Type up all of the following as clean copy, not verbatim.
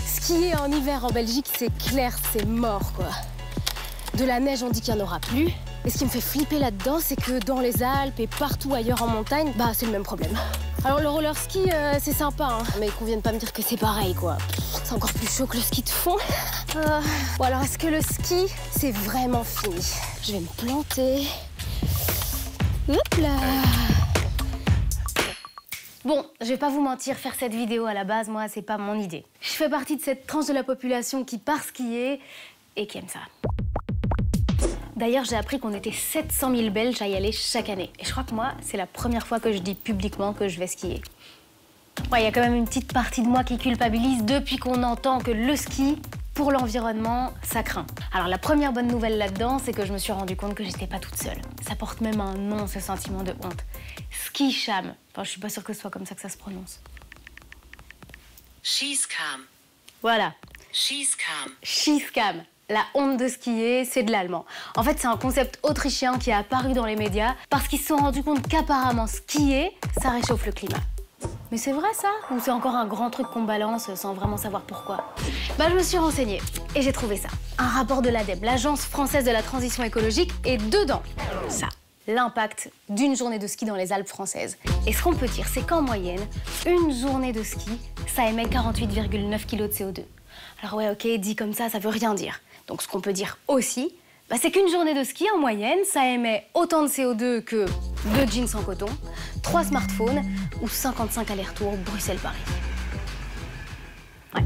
Skier en hiver en Belgique, c'est clair, c'est mort, quoi. De la neige, on dit qu'il n'y en aura plus. Et ce qui me fait flipper là-dedans, c'est que dans les Alpes et partout ailleurs en montagne, bah c'est le même problème. Alors le roller ski, c'est sympa, hein, mais qu'on vienne pas me dire que c'est pareil, quoi. C'est encore plus chaud que le ski de fond. Bon alors, est-ce que le ski, c'est vraiment fini? Je vais me planter. Hop là. Bon, je vais pas vous mentir, faire cette vidéo à la base, moi, c'est pas mon idée. Je fais partie de cette tranche de la population qui part skier et qui aime ça. D'ailleurs, j'ai appris qu'on était 700 000 Belges à y aller chaque année. Et je crois que moi, c'est la première fois que je dis publiquement que je vais skier. Ouais, il y a quand même une petite partie de moi qui culpabilise depuis qu'on entend que le ski, pour l'environnement, ça craint. Alors la première bonne nouvelle là-dedans, c'est que je me suis rendu compte que j'étais pas toute seule. Ça porte même un nom, ce sentiment de honte. Ski-sham. Enfin, je suis pas sûre que ce soit comme ça que ça se prononce. Schießkam. Voilà. Schießkam. Schießkam. La honte de skier, c'est de l'allemand. En fait, c'est un concept autrichien qui est apparu dans les médias parce qu'ils se sont rendus compte qu'apparemment, skier, ça réchauffe le climat. Mais c'est vrai ça? Ou c'est encore un grand truc qu'on balance sans vraiment savoir pourquoi? Bah, je me suis renseignée et j'ai trouvé ça. Un rapport de l'ADEME, l'Agence française de la transition écologique, et dedans, ça. L'impact d'une journée de ski dans les Alpes françaises. Et ce qu'on peut dire, c'est qu'en moyenne, une journée de ski, ça émet 48,9 kg de CO2. Alors ouais, ok, dit comme ça veut rien dire. Donc ce qu'on peut dire aussi, bah, c'est qu'une journée de ski, en moyenne, ça émet autant de CO2 que 2 jeans en coton, 3 smartphones ou 55 allers-retours Bruxelles-Paris. Ouais.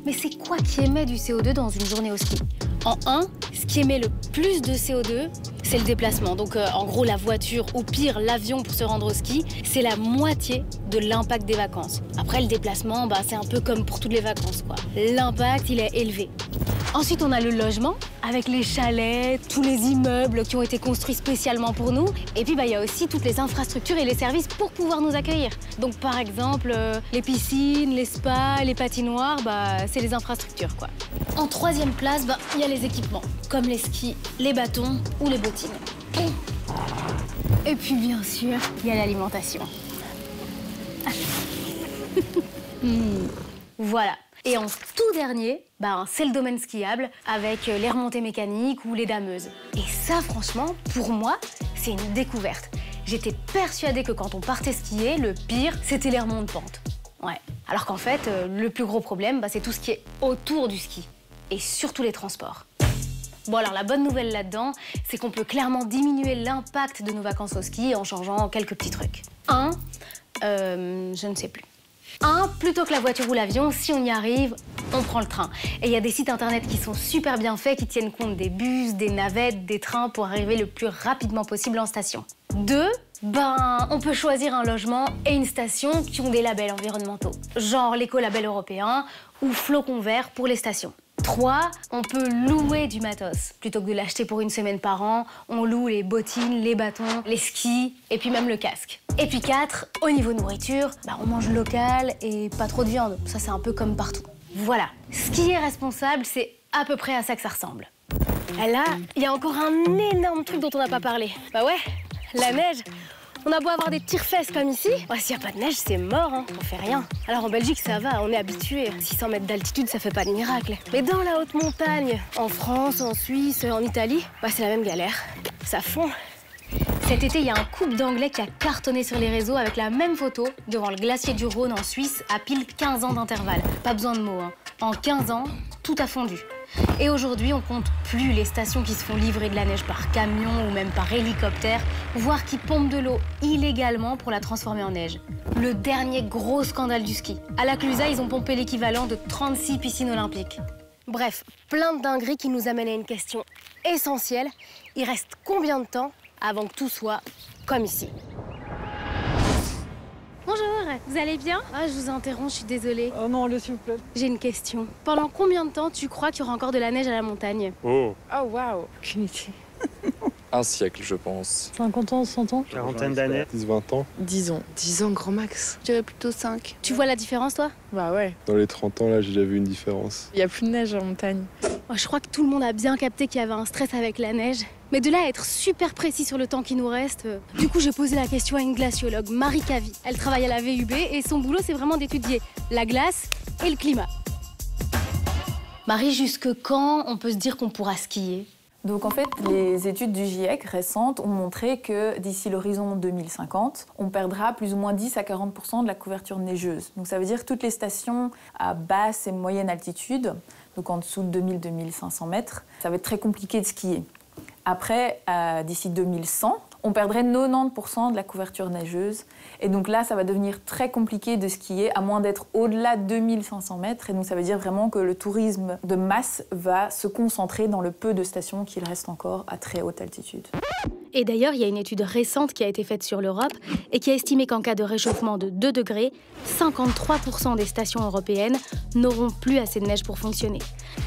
Mais c'est quoi qui émet du CO2 dans une journée au ski? En 1, ce qui émet le plus de CO2, c'est le déplacement. Donc en gros, la voiture ou pire, l'avion pour se rendre au ski, c'est la moitié de l'impact des vacances. Après, le déplacement, bah, c'est un peu comme pour toutes les vacances, quoi. L'impact, il est élevé. Ensuite, on a le logement, avec les chalets, tous les immeubles qui ont été construits spécialement pour nous. Et puis, bah, y a aussi toutes les infrastructures et les services pour pouvoir nous accueillir. Donc, par exemple, les piscines, les spas, les patinoires, bah, c'est les infrastructures, quoi. En troisième place, bah, y a les équipements, comme les skis, les bâtons ou les bottines. Et puis, bien sûr, il y a l'alimentation. Voilà. Et en tout dernier, bah, c'est le domaine skiable avec les remontées mécaniques ou les dameuses. Et ça, franchement, pour moi, c'est une découverte. J'étais persuadée que quand on partait skier, le pire, c'était les remontes pentes. Ouais. Alors qu'en fait, le plus gros problème, bah, c'est tout ce qui est autour du ski. Et surtout les transports. Bon, alors la bonne nouvelle là-dedans, c'est qu'on peut clairement diminuer l'impact de nos vacances au ski en changeant quelques petits trucs. Je ne sais plus. Plutôt que la voiture ou l'avion, si on y arrive, on prend le train. Et il y a des sites internet qui sont super bien faits, qui tiennent compte des bus, des navettes, des trains pour arriver le plus rapidement possible en station. 2, on peut choisir un logement et une station qui ont des labels environnementaux, genre l'écolabel européen ou flocon vert pour les stations. 3, on peut louer du matos. Plutôt que de l'acheter pour une semaine par an, on loue les bottines, les bâtons, les skis et puis même le casque. Et puis 4, au niveau nourriture, on mange local et pas trop de viande. Ça, c'est un peu comme partout. Voilà. Skier responsable, c'est à peu près à ça que ça ressemble. Et là, il y a encore un énorme truc dont on n'a pas parlé. Bah ouais, la neige. On a beau avoir des tire-fesses comme ici, s'il n'y a pas de neige, c'est mort, hein. On fait rien. Alors en Belgique, ça va, on est habitué. 600 mètres d'altitude, ça fait pas de miracle. Mais dans la haute montagne, en France, en Suisse, en Italie, c'est la même galère. Ça fond. Cet été, il y a un couple d'Anglais qui a cartonné sur les réseaux avec la même photo devant le glacier du Rhône en Suisse à pile 15 ans d'intervalle. Pas besoin de mots, hein. En 15 ans, tout a fondu. Et aujourd'hui, on compte plus les stations qui se font livrer de la neige par camion ou même par hélicoptère, voire qui pompent de l'eau illégalement pour la transformer en neige. Le dernier gros scandale du ski. À la Clusaz, ils ont pompé l'équivalent de 36 piscines olympiques. Bref, plein de dingueries qui nous amènent à une question essentielle. Il reste combien de temps avant que tout soit comme ici? Bonjour, vous allez bien? Je vous interromps, je suis désolée. Oh non, s'il vous plaît. J'ai une question. Pendant combien de temps tu crois qu'il y aura encore de la neige à la montagne? Oh waouh, aucune idée. Un siècle, je pense. 50 ans, 100 ans? Quarantaine d'années. 10-20 ans. 10 ans. 10 ans grand max. Je dirais plutôt 5. Tu vois la différence, toi? Bah ouais. Dans les 30 ans, là, j'ai déjà vu une différence. Il y a plus de neige en montagne. Je crois que tout le monde a bien capté qu'il y avait un stress avec la neige. Mais de là à être super précis sur le temps qui nous reste... Du coup, j'ai posé la question à une glaciologue, Marie Cavy. Elle travaille à la VUB et son boulot, c'est vraiment d'étudier la glace et le climat. Marie, jusque quand on peut se dire qu'on pourra skier? Donc en fait, les études du GIEC récentes ont montré que d'ici l'horizon 2050, on perdra plus ou moins 10 à 40% de la couverture neigeuse. Donc ça veut dire que toutes les stations à basse et moyenne altitude, donc en dessous de 2000-2500 mètres, ça va être très compliqué de skier. Après, d'ici 2100, on perdrait 90% de la couverture neigeuse. Et donc là, ça va devenir très compliqué de skier, à moins d'être au-delà de 2500 mètres. Et donc ça veut dire vraiment que le tourisme de masse va se concentrer dans le peu de stations qu'il reste encore à très haute altitude. Et d'ailleurs, il y a une étude récente qui a été faite sur l'Europe et qui a estimé qu'en cas de réchauffement de 2 degrés, 53% des stations européennes n'auront plus assez de neige pour fonctionner.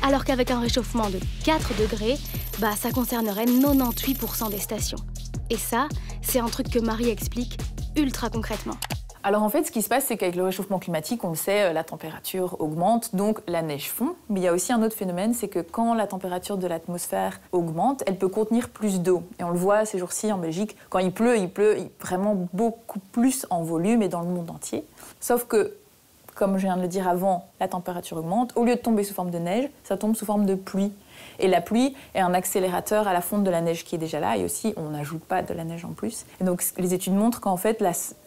Alors qu'avec un réchauffement de 4 degrés, ça concernerait 98% des stations. Et ça, c'est un truc que Marie explique ultra concrètement. Alors en fait, ce qui se passe, c'est qu'avec le réchauffement climatique, on le sait, la température augmente, donc la neige fond. Mais il y a aussi un autre phénomène, c'est que quand la température de l'atmosphère augmente, elle peut contenir plus d'eau. Et on le voit ces jours-ci en Belgique, quand il pleut vraiment beaucoup plus en volume et dans le monde entier. Sauf que, comme je viens de le dire avant, la température augmente. Au lieu de tomber sous forme de neige, ça tombe sous forme de pluie. Et la pluie est un accélérateur à la fonte de la neige qui est déjà là. Et aussi, on n'ajoute pas de la neige en plus. Et donc, les études montrent qu'en fait,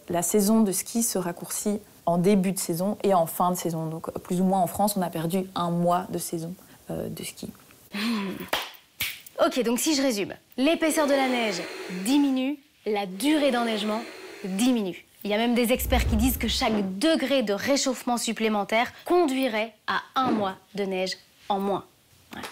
la saison de ski se raccourcit en début de saison et en fin de saison. Donc, plus ou moins en France, on a perdu un mois de saison de ski. Ok, donc si je résume, l'épaisseur de la neige diminue, la durée d'enneigement diminue. Il y a même des experts qui disent que chaque degré de réchauffement supplémentaire conduirait à un mois de neige en moins. Ouais.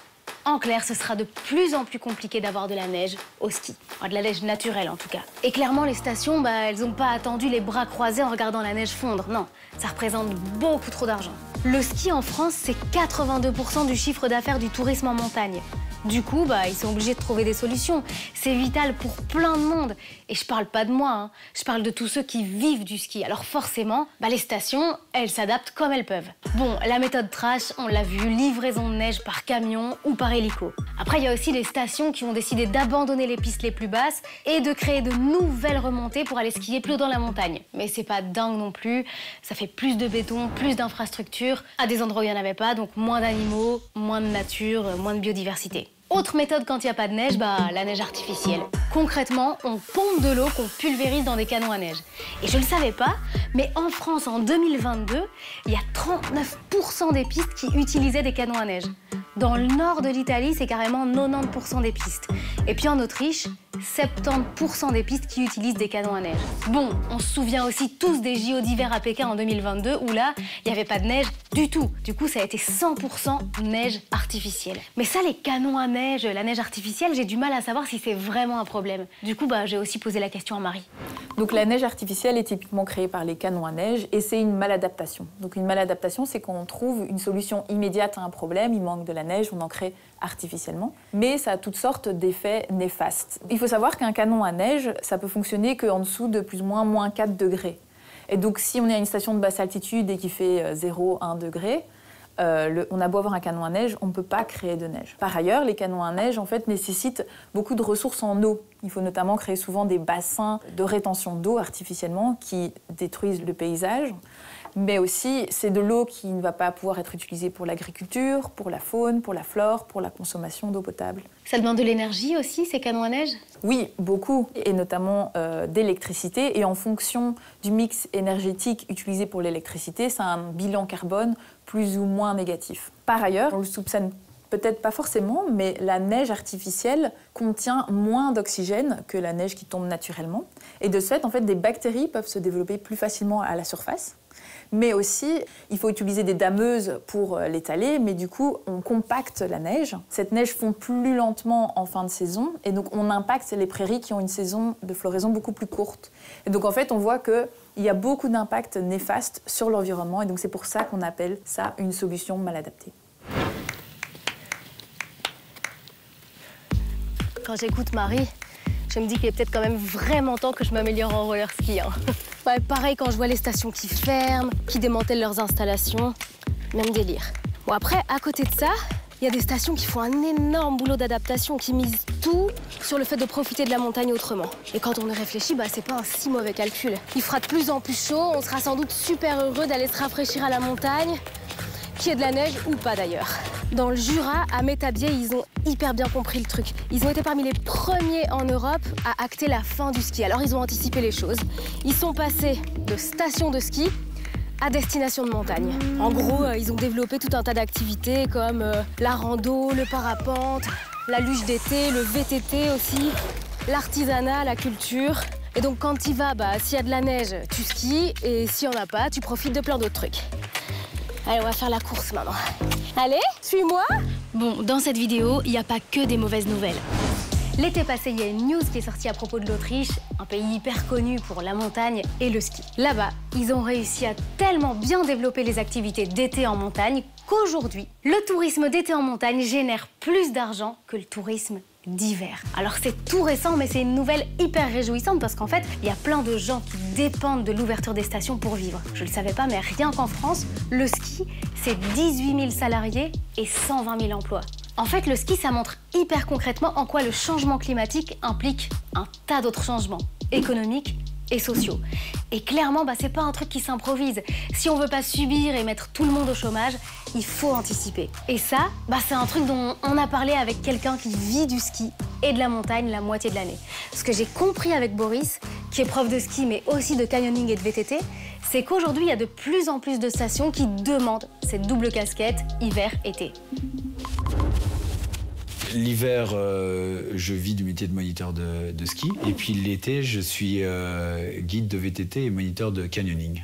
En clair, ce sera de plus en plus compliqué d'avoir de la neige au ski. Enfin, de la neige naturelle, en tout cas. Et clairement, les stations, elles n'ont pas attendu les bras croisés en regardant la neige fondre. Non, ça représente beaucoup trop d'argent. Le ski en France, c'est 82% du chiffre d'affaires du tourisme en montagne. Du coup, ils sont obligés de trouver des solutions. C'est vital pour plein de monde. Et je parle pas de moi, hein. Je parle de tous ceux qui vivent du ski. Alors forcément, les stations, elles s'adaptent comme elles peuvent. Bon, la méthode trash, on l'a vu, livraison de neige par camion ou par hélico. Après, il y a aussi les stations qui ont décidé d'abandonner les pistes les plus basses et de créer de nouvelles remontées pour aller skier plus haut dans la montagne. Mais c'est pas dingue non plus. Ça fait plus de béton, plus d'infrastructures, à des endroits où il n'y en avait pas, donc moins d'animaux, moins de nature, moins de biodiversité. Autre méthode quand il n'y a pas de neige, la neige artificielle. Concrètement, on pompe de l'eau qu'on pulvérise dans des canons à neige. Et je ne le savais pas, mais en France, en 2022, il y a 39% des pistes qui utilisaient des canons à neige. Dans le nord de l'Italie, c'est carrément 90% des pistes. Et puis en Autriche, 70% des pistes qui utilisent des canons à neige. Bon, on se souvient aussi tous des JO d'hiver à Pékin en 2022, où là, il n'y avait pas de neige du tout. Du coup, ça a été 100% neige artificielle. Mais ça, les canons à neige, la neige artificielle, j'ai du mal à savoir si c'est vraiment un problème. Du coup, j'ai aussi posé la question à Marie. Donc la neige artificielle est typiquement créée par les canons à neige et c'est une maladaptation. Donc une maladaptation, c'est qu'on trouve une solution immédiate à un problème, il manque de la neige, on en crée artificiellement, mais ça a toutes sortes d'effets néfastes. Il faut savoir qu'un canon à neige, ça peut fonctionner qu'en dessous de plus ou moins 4 degrés. Et donc si on est à une station de basse altitude et qui fait 0,1 degré, on a beau avoir un canon à neige, on ne peut pas créer de neige. Par ailleurs, les canons à neige en fait, nécessitent beaucoup de ressources en eau. Il faut notamment créer souvent des bassins de rétention d'eau artificiellement qui détruisent le paysage. Mais aussi, c'est de l'eau qui ne va pas pouvoir être utilisée pour l'agriculture, pour la faune, pour la flore, pour la consommation d'eau potable. Ça demande de l'énergie aussi, ces canons à neige? Oui, beaucoup, et notamment d'électricité. Et en fonction du mix énergétique utilisé pour l'électricité, ça a un bilan carbone plus ou moins négatif. Par ailleurs, on le soupçonne peut-être pas forcément, mais la neige artificielle contient moins d'oxygène que la neige qui tombe naturellement. Et de ce fait, en fait, des bactéries peuvent se développer plus facilement à la surface. Mais aussi, il faut utiliser des dameuses pour l'étaler, mais du coup, on compacte la neige. Cette neige fond plus lentement en fin de saison, et donc on impacte les prairies qui ont une saison de floraison beaucoup plus courte. Et donc en fait, on voit qu'il y a beaucoup d'impacts néfastes sur l'environnement, et donc c'est pour ça qu'on appelle ça une solution mal adaptée. Quand j'écoute Marie, je me dis qu'il est peut-être quand même vraiment temps que je m'améliore en roller ski. Pareil quand je vois les stations qui ferment, qui démantèlent leurs installations, même délire. Bon après, à côté de ça, il y a des stations qui font un énorme boulot d'adaptation, qui misent tout sur le fait de profiter de la montagne autrement. Et quand on y réfléchit, c'est pas un si mauvais calcul. Il fera de plus en plus chaud, on sera sans doute super heureux d'aller se rafraîchir à la montagne. qu'il y ait de la neige ou pas d'ailleurs. Dans le Jura, à Métabier, ils ont hyper bien compris le truc. Ils ont été parmi les premiers en Europe à acter la fin du ski. Alors ils ont anticipé les choses. Ils sont passés de station de ski à destination de montagne. En gros, ils ont développé tout un tas d'activités comme la rando, le parapente, la luge d'été, le VTT aussi, l'artisanat, la culture. Et donc quand tu y vas, s'il y a de la neige, tu skis, et s'il n'y en a pas, tu profites de plein d'autres trucs. Allez, on va faire la course maintenant. Allez, suis-moi. Bon, dans cette vidéo, il n'y a pas que des mauvaises nouvelles. L'été passé, il y a une news qui est sortie à propos de l'Autriche, un pays hyper connu pour la montagne et le ski. Là-bas, ils ont réussi à tellement bien développer les activités d'été en montagne qu'aujourd'hui, le tourisme d'été en montagne génère plus d'argent que le tourisme d'hiver. Alors c'est tout récent, mais c'est une nouvelle hyper réjouissante parce qu'en fait, il y a plein de gens qui dépendent de l'ouverture des stations pour vivre. Je le savais pas, mais rien qu'en France, le ski, c'est 18 000 salariés et 120 000 emplois. En fait, le ski, ça montre hyper concrètement en quoi le changement climatique implique un tas d'autres changements économiques et sociaux. Et clairement, c'est pas un truc qui s'improvise. Si on veut pas subir et mettre tout le monde au chômage, il faut anticiper. Et ça, c'est un truc dont on a parlé avec quelqu'un qui vit du ski et de la montagne la moitié de l'année. Ce que j'ai compris avec Boris, qui est prof de ski mais aussi de canyoning et de VTT, c'est qu'aujourd'hui, il y a de plus en plus de stations qui demandent cette double casquette hiver-été. L'hiver, je vis du métier de moniteur de ski. Et puis l'été, je suis guide de VTT et moniteur de canyoning.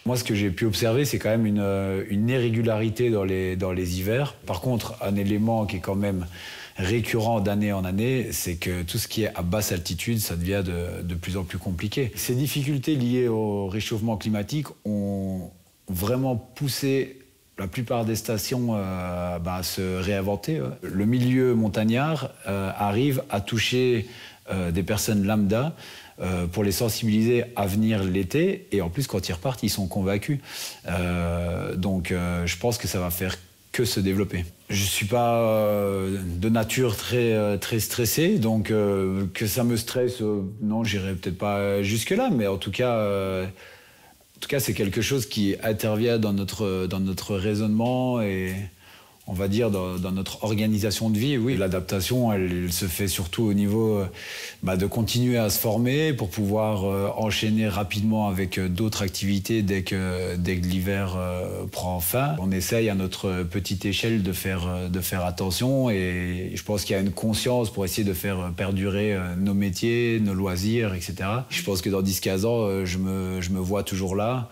Moi, ce que j'ai pu observer, c'est quand même une irrégularité dans les hivers. Par contre, un élément qui est quand même récurrent d'année en année, c'est que tout ce qui est à basse altitude, ça devient de plus en plus compliqué. Ces difficultés liées au réchauffement climatique ont vraiment poussé la plupart des stations à se réinventer. Le milieu montagnard arrive à toucher des personnes lambda pour les sensibiliser à venir l'été. Et en plus, quand ils repartent, ils sont convaincus. Donc je pense que ça va faire que se développer. Je ne suis pas de nature très stressé, donc que ça me stresse, non, j'irai peut-être pas jusque-là, mais en tout cas, c'est quelque chose qui intervient dans notre raisonnement et, on va dire, dans notre organisation de vie. Oui, l'adaptation, elle se fait surtout au niveau de continuer à se former pour pouvoir enchaîner rapidement avec d'autres activités dès que l'hiver prend fin. On essaye à notre petite échelle de faire attention et je pense qu'il y a une conscience pour essayer de faire perdurer nos métiers, nos loisirs, etc. Je pense que dans 10-15 ans, je me vois toujours là.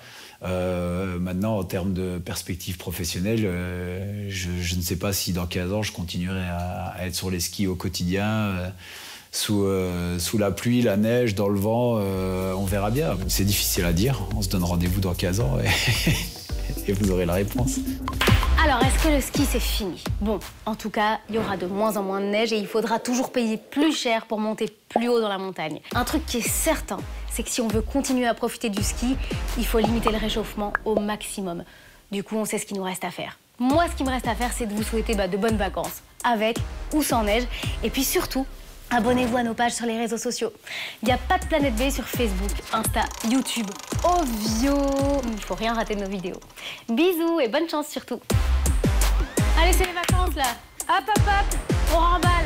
Maintenant, en termes de perspective professionnelle, je ne sais pas si dans 15 ans, je continuerai à être sur les skis au quotidien, sous la pluie, la neige, dans le vent, on verra bien. C'est difficile à dire, on se donne rendez-vous dans 15 ans et vous aurez la réponse. Alors, est-ce que le ski, c'est fini? Bon, en tout cas, il y aura de moins en moins de neige et il faudra toujours payer plus cher pour monter plus haut dans la montagne. Un truc qui est certain, c'est que si on veut continuer à profiter du ski, il faut limiter le réchauffement au maximum. Du coup, on sait ce qu'il nous reste à faire. Moi, ce qui me reste à faire, c'est de vous souhaiter de bonnes vacances, avec ou sans neige. Et puis surtout, abonnez-vous à nos pages sur les réseaux sociaux. Il n'y a pas de Planète B sur Facebook, Insta, YouTube, Ovio. Il ne faut rien rater de nos vidéos. Bisous et bonne chance surtout. Allez, c'est les vacances là. Hop, hop, hop, on remballe.